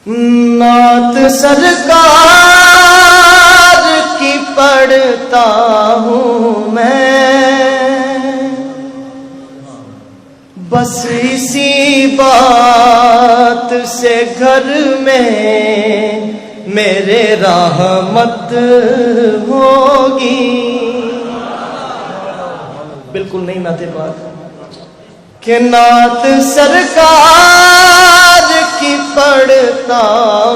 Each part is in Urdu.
نعت سرکار کی پڑھتا ہوں میں، بس اسی بات سے گھر میں میرے رحمت ہوگی۔ بالکل نہیں نعت پاک کہ نعت سرکار کی پڑھتا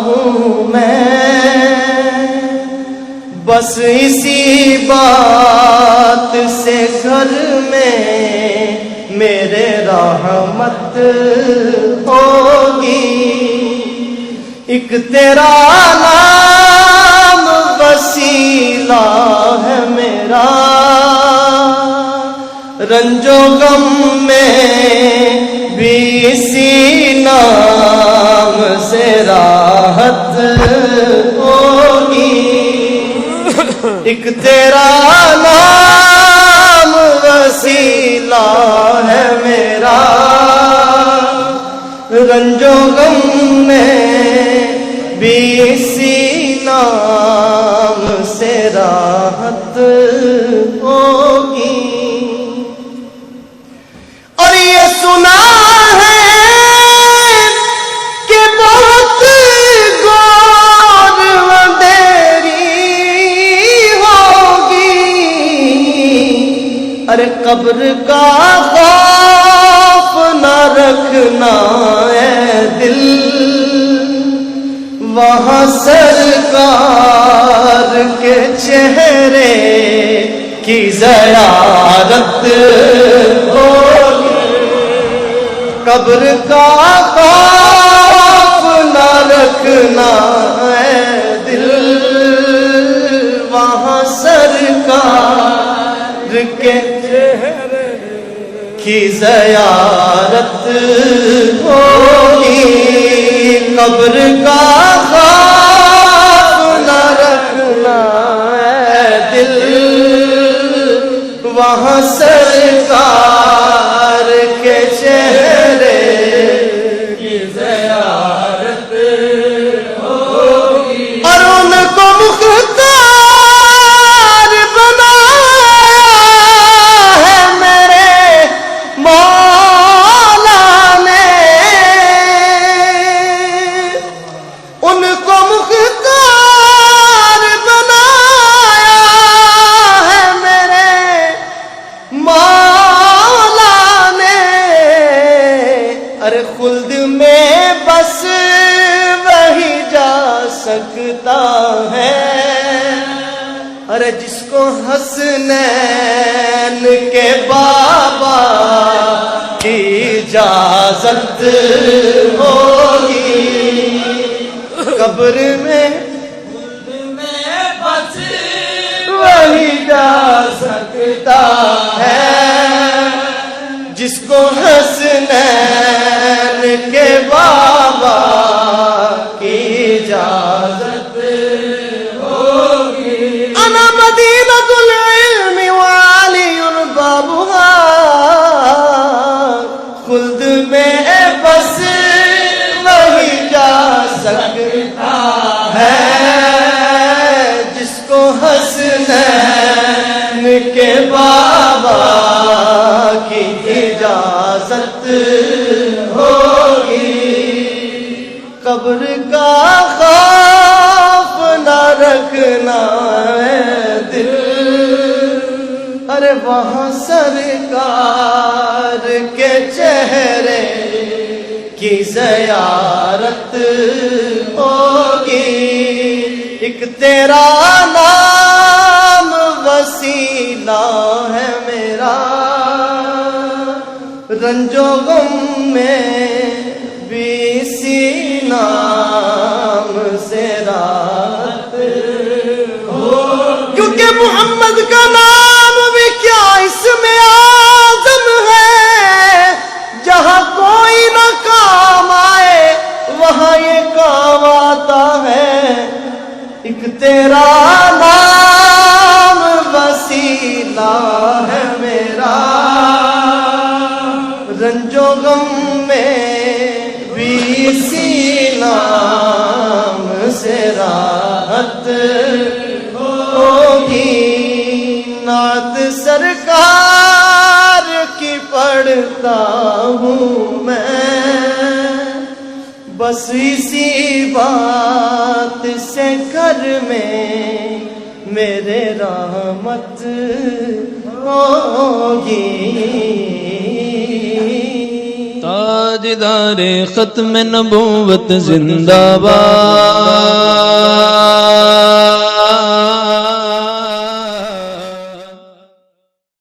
ہوں میں، بس اسی بات سے گھر میں میرے رحمت ہوگی۔ ایک تیرا نام وسیلہ ہے میرا، رنج و غم میں بھی اسی نام سے راحت ہوگی۔ ایک تیرا نام وسیلہ ہے میرا، رنج و غم میں بھی اسی نام سے راحت ہوگی۔ اور یہ سنا ہے کہ بہت غور اندھیری ہوگی، ارے قبر کا خوف نہ رکھنا اے دل، وہاں سرکار کے چہرے کی زیارت ہوگی۔ قبر کا خوف نہ رکھنا اے دل، وہاں سرکار کے چہرے کی زیارت ہوگی۔ قبر کا خوف نہ رکھنا اے دل، وہاں سرکار کے چہرے کی زیارت ہوگی۔ اور ان کو مختار بنایا ہے میرے مولا نے، ان کو مختار بنایا ہے میرے مولا نے، ارے خلد میں بس وہی جا سکتا ہے، ارے جس کو حسنین کے بابا کی اجازت ہوگی۔ قبر میں بس وہی جا سکتا ہے جس کو حسنین کے بابا کی اجازت ہوگی۔ انا مدینۃ العلم وعلی بابها، خلد میں بس وہی جا سکتا ہے جس کو حسنین کے بابا کی اجازت ہوگی۔ قبر کا خوف نہ رکھنا اے دل، ارے وہاں سرکار کے چہرے کی زیارت ہوگی۔ ایک تیرا نام وسیلہ ہے میرا، رنج و غم میں بھی اسی نام سے راحت ہوگی۔ کیونکہ محمد کا نام بھی کیا اسم اعظم ہے، جہاں کوئی نہ کام آئے وہاں یہ کام آتا ہے۔ ایک تیرا نام وسیلہ ہے میرا، رنج و غم میں بھی اسی نام سے راحت ہوگی، نعت سرکار کی پڑھتا ہوں میں، بس اسی بات سے گھر میں میرے رحمت ہوگی۔ تاجدار ختم نبوت زندہ باد،